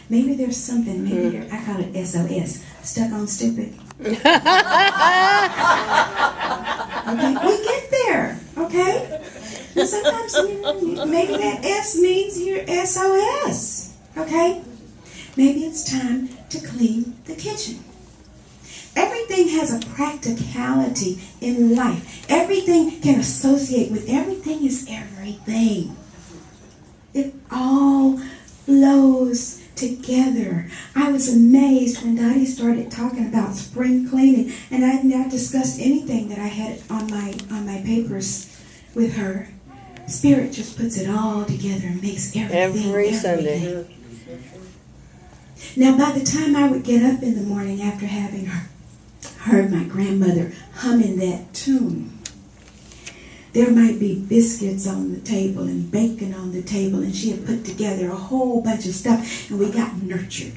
Maybe there's something, maybe I call it SOS, stuck on stupid. Okay, we get there, okay? And sometimes maybe that S means your SOS, okay? Maybe it's time to clean the kitchen. Everything has a practicality in life. Everything can associate with everything is everything. It all flows together. I was amazed when Dottie started talking about spring cleaning, and I had not discussed anything that I had on my papers with her. Spirit just puts it all together and makes everything Every Sunday. Now, by the time I would get up in the morning after having heard my grandmother humming that tune, there might be biscuits on the table and bacon on the table, and she had put together a whole bunch of stuff, and we got nurtured.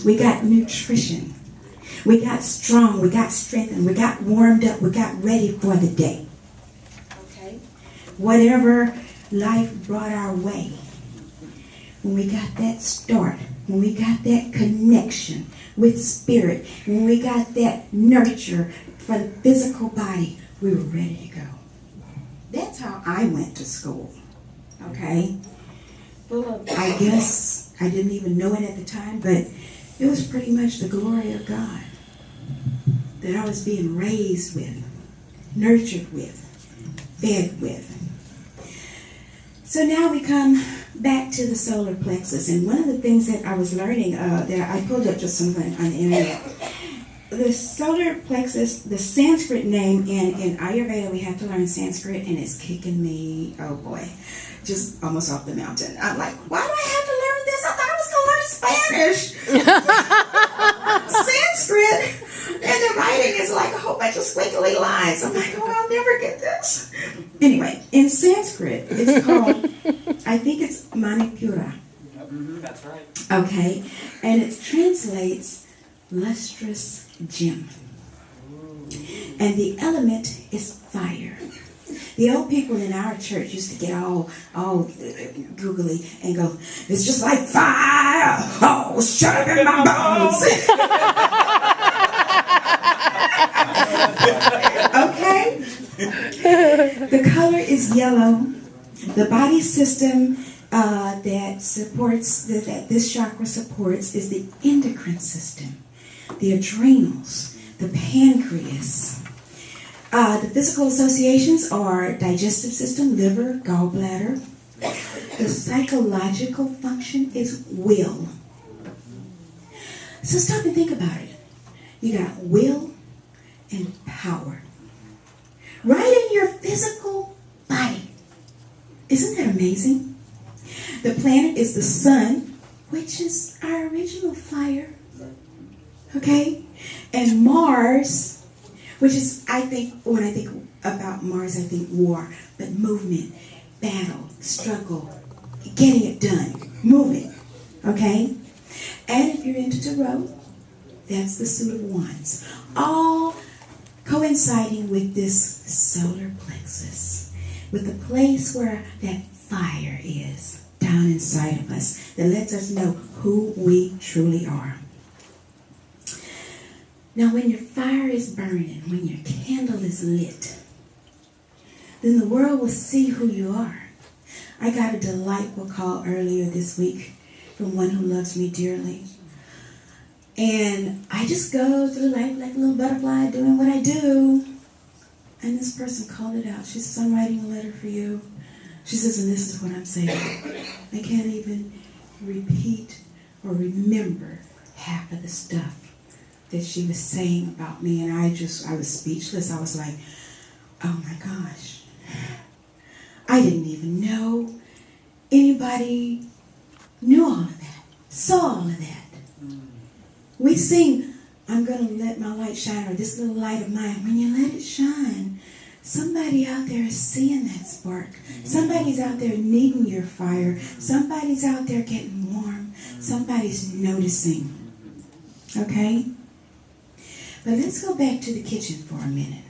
We got nutrition. We got strong. We got strengthened. We got warmed up. We got ready for the day. Okay? Whatever life brought our way, when we got that start, when we got that connection with spirit, when we got that nurture for the physical body, we were ready to go. That's how I went to school, okay? I guess I didn't even know it at the time, but it was pretty much the glory of God that I was being raised with, nurtured with, fed with. So now we come back to the solar plexus, and one of the things that I was learning, that I pulled up just something on the internet, the solar plexus, the Sanskrit name, in Ayurveda we have to learn Sanskrit, and it's kicking me, oh boy, just almost off the mountain. I'm like, why do I have to learn this? I thought I was going to learn Spanish. Sanskrit, and the writing is like a whole bunch of squiggly lines. I'm like, oh, I'll never get this. Anyway, in Sanskrit, it's called, I think it's Manipura. That's right. Okay, and it translates lustrous gem. And the element is fire. The old people in our church used to get all googly and go, it's just like fire, oh, shut up in my bones. Okay? The color is yellow. The body system that supports, that this chakra supports, is the endocrine system, the adrenals, the pancreas. The physical associations are digestive system, liver, gallbladder. The psychological function is will. So stop and think about it. You got will and power right in your physical body. Isn't that amazing? The planet is the sun, which is our original fire. Okay? And Mars, which is, I think, when I think about Mars, I think war, but movement, battle, struggle, getting it done, moving. Okay? And if you're into tarot, that's the Suit of Wands. All coinciding with this solar plexus, with the place where that fire is down inside of us that lets us know who we truly are. Now, when your fire is burning, when your candle is lit, then the world will see who you are. I got a delightful call earlier this week from one who loves me dearly. And I just go through life like a little butterfly doing what I do. And this person called it out. She says, I'm writing a letter for you. She says, and this is what I'm saying. I can't even repeat or remember half of the stuff that she was saying about me. And I was speechless. I was like, oh my gosh. I didn't even know anybody knew all of that, saw all of that. We sing, I'm going to let my light shine, or this little light of mine. When you let it shine, somebody out there is seeing that spark. Somebody's out there needing your fire. Somebody's out there getting warm. Somebody's noticing. Okay? But let's go back to the kitchen for a minute.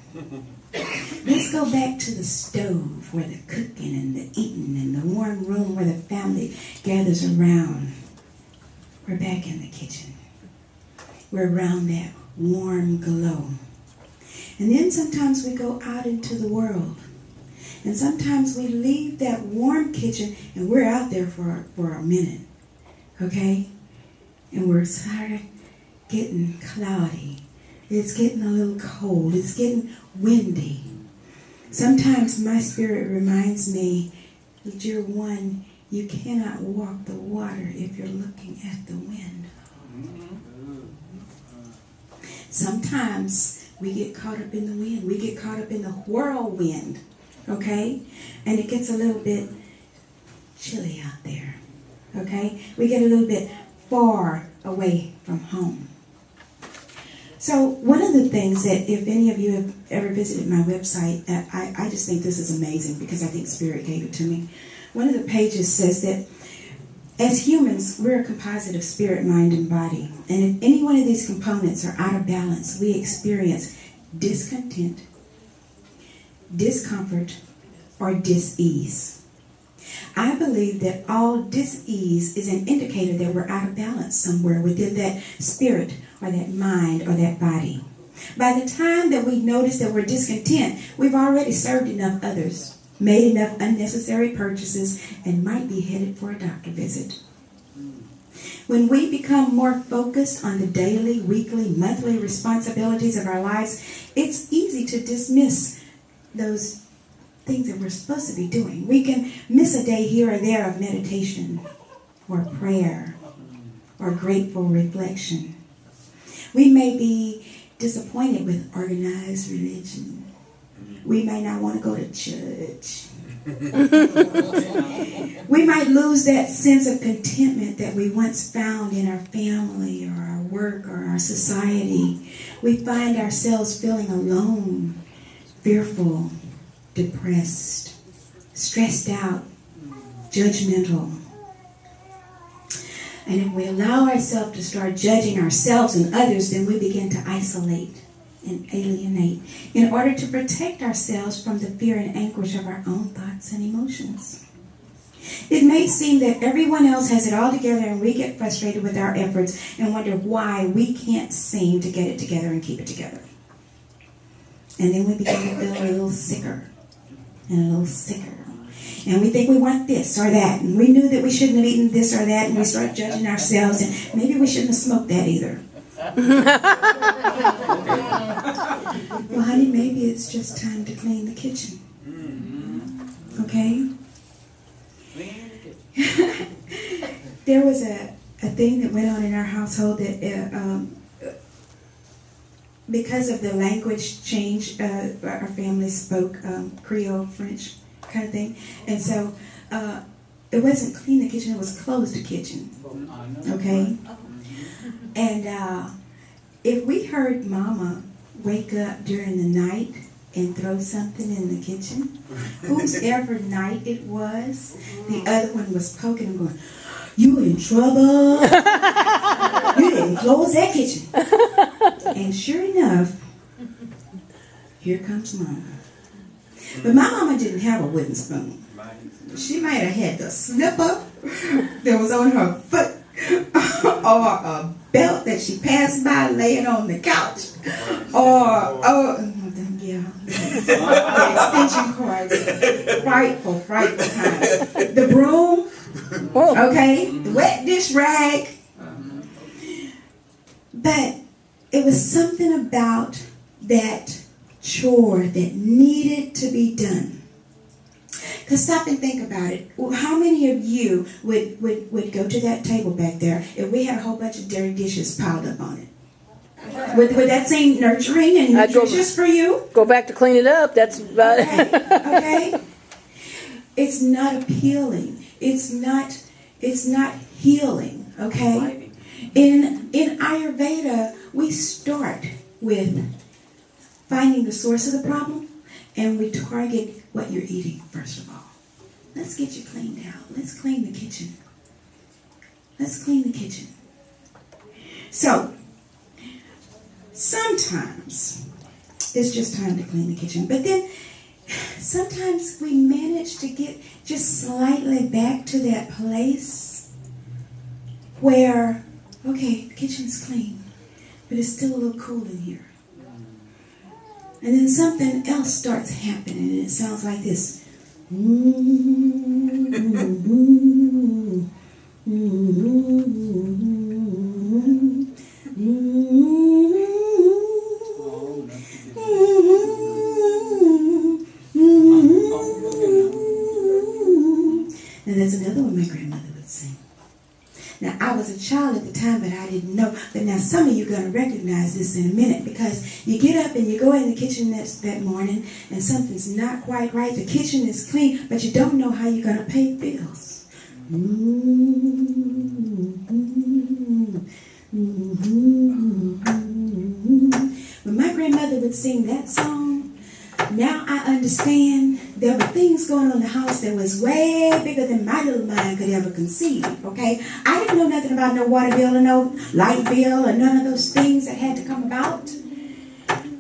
Let's go back to the stove where the cooking and the eating and the warm room where the family gathers around. we're back in the kitchen. We're around that warm glow. And then sometimes we go out into the world. And sometimes we leave that warm kitchen and we're out there for a minute. Okay? And we're sort of getting cloudy. It's getting a little cold. It's getting windy. Sometimes my spirit reminds me that you're one, you cannot walk the water if you're looking at the wind. Sometimes we get caught up in the wind. We get caught up in the whirlwind. Okay? And it gets a little bit chilly out there. Okay? We get a little bit far away from home. So one of the things that, if any of you have ever visited my website, I just think this is amazing because I think Spirit gave it to me. One of the pages says that as humans, we're a composite of spirit, mind, and body. And if any one of these components are out of balance, we experience discontent, discomfort, or dis-ease. I believe that all dis-ease is an indicator that we're out of balance somewhere within that spirit or that mind or that body. By the time that we notice that we're discontent, we've already served enough others, made enough unnecessary purchases, and might be headed for a doctor visit. When we become more focused on the daily, weekly, monthly responsibilities of our lives, it's easy to dismiss those things that we're supposed to be doing. We can miss a day here or there of meditation or prayer or grateful reflection. We may be disappointed with organized religion. We may not want to go to church. We might lose that sense of contentment that we once found in our family or our work or our society. We find ourselves feeling alone, fearful, depressed, stressed out, judgmental. And if we allow ourselves to start judging ourselves and others, then we begin to isolate and alienate in order to protect ourselves from the fear and anguish of our own thoughts and emotions. It may seem that everyone else has it all together and we get frustrated with our efforts and wonder why we can't seem to get it together and keep it together. And then we begin to feel a little sicker and a little sicker. And we think we want this or that. And we knew that we shouldn't have eaten this or that. And we start judging ourselves. And maybe we shouldn't have smoked that either. Well, honey, maybe it's just time to clean the kitchen. Okay? There was a thing that went on in our household that because of the language change, our family spoke Creole, French kind of thing. And so it wasn't clean the kitchen, it was close the kitchen. Okay? And if we heard Mama wake up during the night and throw something in the kitchen, whoever night it was, the other one was poking and going, "You in trouble. You didn't close that kitchen." And sure enough, here comes Mama. But my mama didn't have a wooden spoon. She might have had the slipper that was on her foot or a belt that she passed by laying on the couch or extension cords. Frightful times. The broom, okay, the wet dish rag. But it was something about that chore that needed to be done. Because stop and think about it. How many of you would go to that table back there if we had a whole bunch of dirty dishes piled up on it? Would that seem nurturing and nutritious for you? Go back to clean it up. That's okay. It's not appealing. It's not healing. Okay. In Ayurveda, we start with finding the source of the problem, and we target what you're eating first of all. Let's get you cleaned out. Let's clean the kitchen. Let's clean the kitchen. So, sometimes it's just time to clean the kitchen. But then, sometimes we manage to get just slightly back to that place where Okay, the kitchen's clean, but it's still a little cool in here. And then something else starts happening, and it sounds like this. And there's another one my grandmother would sing. Now, I was a child at the time, but I didn't know. But now some of you are going to recognize this in a minute, because you get up and you go in the kitchen that morning and something's not quite right. The kitchen is clean, but you don't know how you're going to pay bills. When my grandmother would sing that song, now I understand there were things going on in the house that was way bigger than my little mind could ever conceive, okay? I didn't know nothing about no water bill or no light bill or none of those things that had to come about.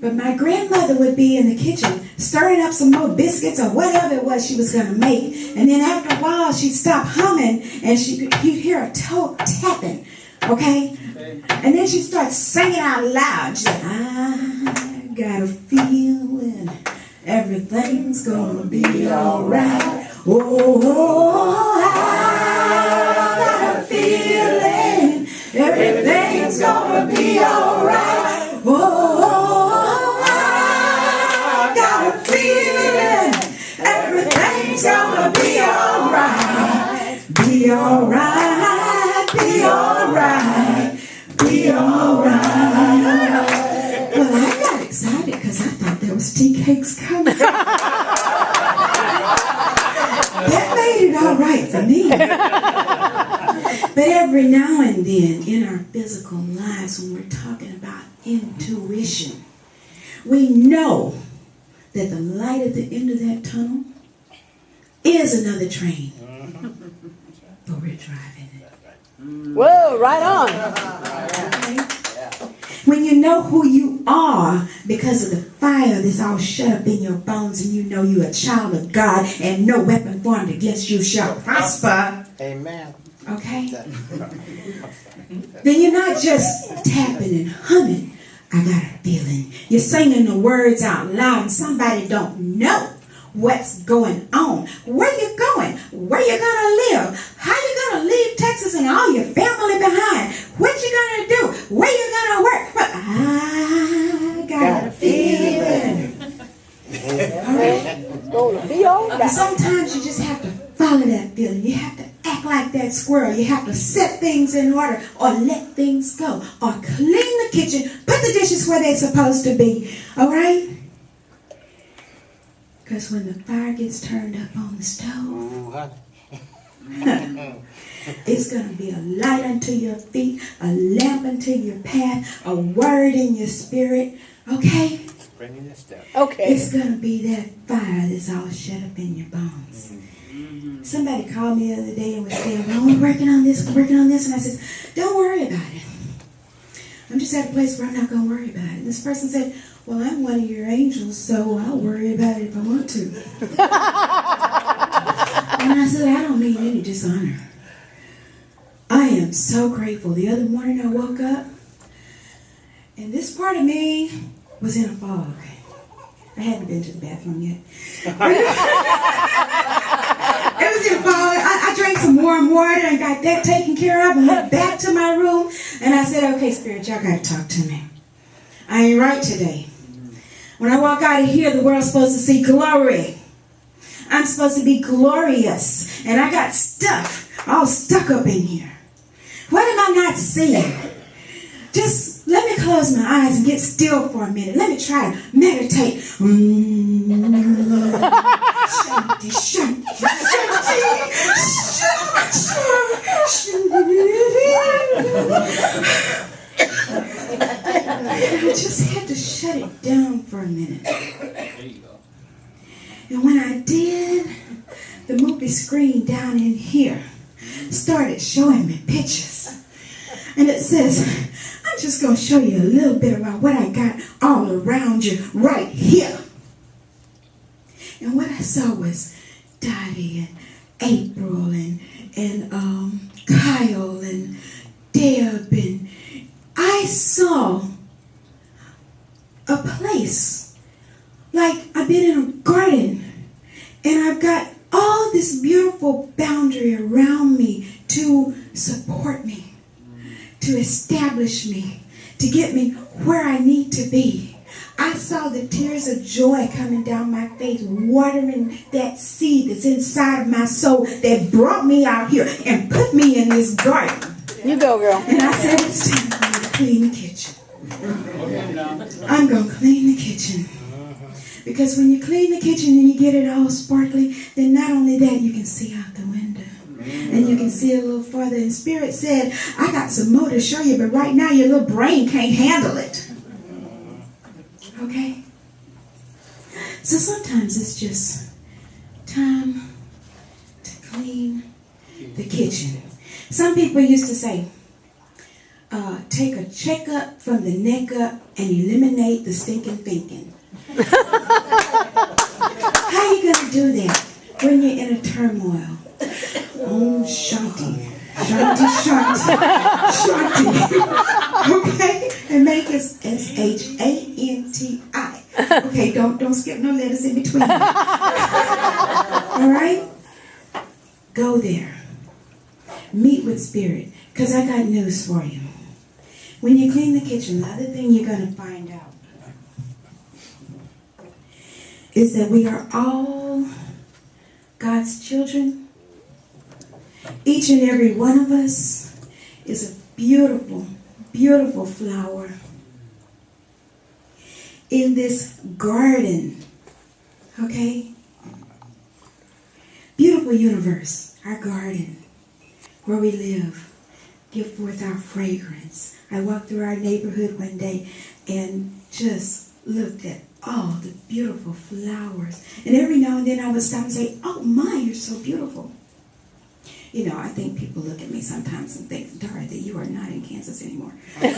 But my grandmother would be in the kitchen stirring up some more biscuits or whatever it was she was going to make. And then after a while, she'd stop humming and you'd hear a toe tapping, okay? And then she'd start singing out loud. She'd say, I got a feeling everything's gonna be alright. Oh, I got a feeling everything's gonna be alright. Oh, I got a feeling everything's gonna be alright. Be alright, be alright, be alright. Well, I got excited because I thought there was tea cakes coming. That made it all right for me. But every now and then in our physical lives, when we're talking about intuition, we know that the light at the end of that tunnel is another train. But we're driving it. Whoa, right on. Okay? When you know who you are because of the fire that's all shut up in your bones, and you know you're a child of God and no weapon formed against you shall prosper. Amen. Okay? Then you're not just tapping and humming. I got a feeling. You're singing the words out loud and somebody don't know what's going on. Where you going? Where you gonna live? How you gonna leave Texas and all your family behind? What you gonna do? Where you gonna work? But I got a feeling. All right? Gonna be all And right. sometimes you just have to follow that feeling. You have to act like that squirrel. You have to set things in order or let things go or clean the kitchen, put the dishes where they're supposed to be. All right? Because when the fire gets turned up on the stove, it's going to be a light unto your feet, a lamp unto your path, a word in your spirit. Okay? Bringing this down. Okay. It's going to be that fire that's all shut up in your bones. Somebody called me the other day and was saying, well, we're working on this. And I said, don't worry about it. I'm just at a place where I'm not going to worry about it. And this person said, well, I'm one of your angels, so I'll worry about it if I want to. And I said, I don't mean any dishonor. I am so grateful. The other morning I woke up, and this part of me was in a fog. I hadn't been to the bathroom yet. It was in a fog. I drank some warm water and got that taken care of and went back to my room. And I said, okay, Spirit, y'all got to talk to me. I ain't right today. When I walk out of here, the world's supposed to see glory. I'm supposed to be glorious. And I got stuff all stuck up in here. What am I not seeing? Just let me close my eyes and get still for a minute. Let me try to meditate. Shanti, shanti, I just had to shut it down for a minute. And when I did, the movie screen down in here started showing me pictures. And it says, I'm just going to show you a little bit about what I got all around you right here. And what I saw was Dottie and April and Kyle and Deb and I saw a place, like I've been in a garden, and I've got all this beautiful boundary around me to support me, to establish me, to get me where I need to be. I saw the tears of joy coming down my face, watering that seed that's inside of my soul that brought me out here and put me in this garden. You go, girl. And I said, it's time for me to clean the kitchen. I'm going to clean the kitchen. Because when you clean the kitchen and you get it all sparkly, then not only that, you can see out the window. And you can see a little farther. And Spirit said, I got some more to show you, but right now your little brain can't handle it. Okay? So sometimes it's just time to clean the kitchen. Some people used to say, take a checkup from the neck up and eliminate the stinking thinking. How are you going to do that when you're in a turmoil? Oh, Shanti. Shanti, Shanti. Shanti. Okay? And make it Shanti. Okay, don't skip no letters in between. All right? Go there. Meet with Spirit. Because I got news for you. When you clean the kitchen, the other thing you're going to find out is that we are all God's children. Each and every one of us is a beautiful, beautiful flower in this garden. Okay? Beautiful universe, our garden, where we live, give forth our fragrance. I walked through our neighborhood one day and just looked at all the beautiful flowers. And every now and then I would stop and say, oh my, you're so beautiful. You know, I think people look at me sometimes and think, Dorothy, you are not in Kansas anymore. You're in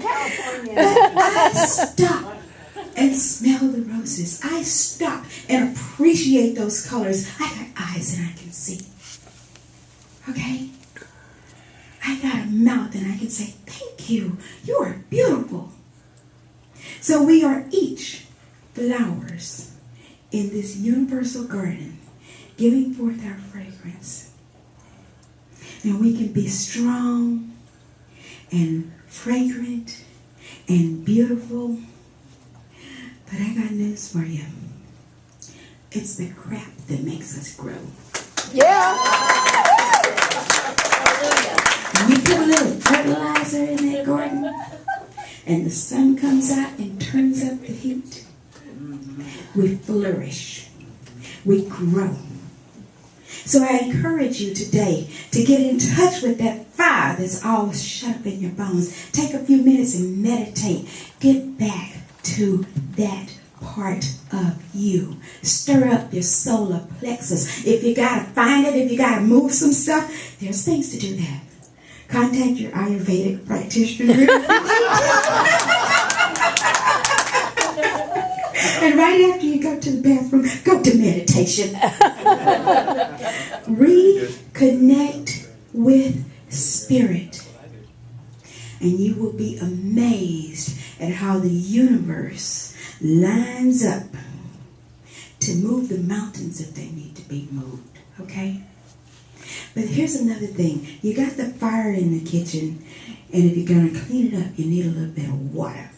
California. But I stop and smell the roses. I stop and appreciate those colors. I got eyes and I can see. Okay? I got a mouth and I can say, thank you. You are beautiful. So we are each flowers in this universal garden, giving forth our fragrance. And we can be strong and fragrant and beautiful. But I got news for you. It's the crap that makes us grow. Yeah. When you put a little fertilizer in that garden, and the sun comes out and turns up the heat, we flourish. We grow. So I encourage you today to get in touch with that fire that's all shut up in your bones. Take a few minutes and meditate. Get back to that part of you. Stir up your solar plexus. If you got to find it, if you got to move some stuff, there's things to do that. Contact your Ayurvedic practitioner. And right after you go to the bathroom, go to meditation. Reconnect with Spirit. And you will be amazed at how the universe lines up to move the mountains if they need to be moved. Okay? But here's another thing. You got the fire in the kitchen, and if you're going to clean it up, you need a little bit of water.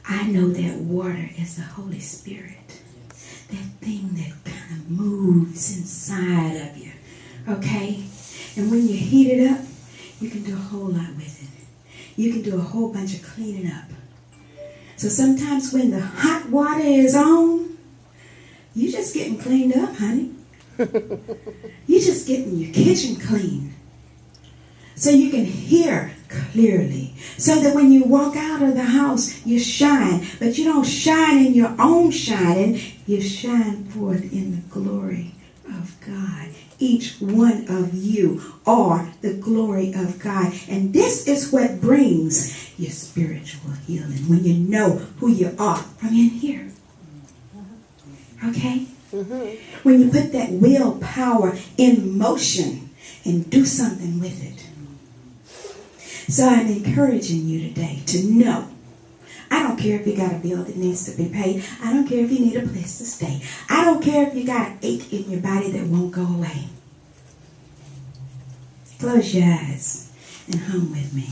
I know that water is the Holy Spirit. That thing that kind of moves inside of you. Okay? And when you heat it up, you can do a whole lot with it. You can do a whole bunch of cleaning up. So sometimes when the hot water is on, you're just getting cleaned up, honey. You're just getting your kitchen clean. So you can hear clearly. So that when you walk out of the house, you shine. But you don't shine in your own shining. You shine forth in the glory of God. Each one of you are the glory of God. And this is what brings your spiritual healing. When you know who you are from in here. Okay? Mm-hmm. When you put that willpower in motion and do something with it. So I'm encouraging you today to know. I don't care if you got a bill that needs to be paid. I don't care if you need a place to stay. I don't care if you got an ache in your body that won't go away. Close your eyes and hum with me.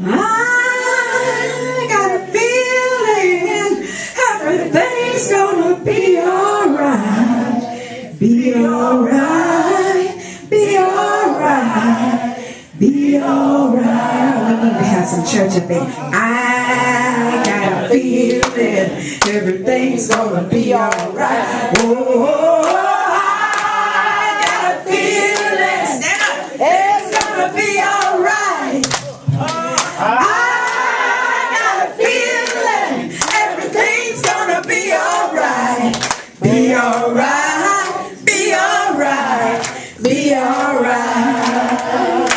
I got a feeling everything's gonna be alright. Be alright. Be alright. Be alright. We need to have some church up there. I got a feeling everything's gonna be alright. Oh, I got a feeling. Stand up. It's gonna be alright. I got a feeling everything's gonna be alright. Be alright. Be alright. Be alright.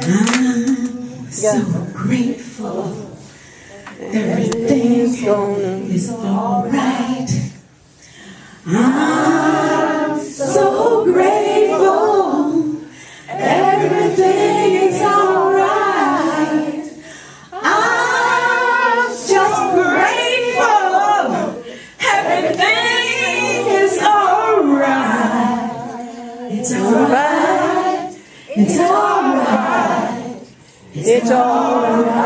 I'm so grateful. Everything is alright. I'm so grateful. Everything is alright. I'm just grateful. Everything is alright. It's alright. It's alright. It's alright.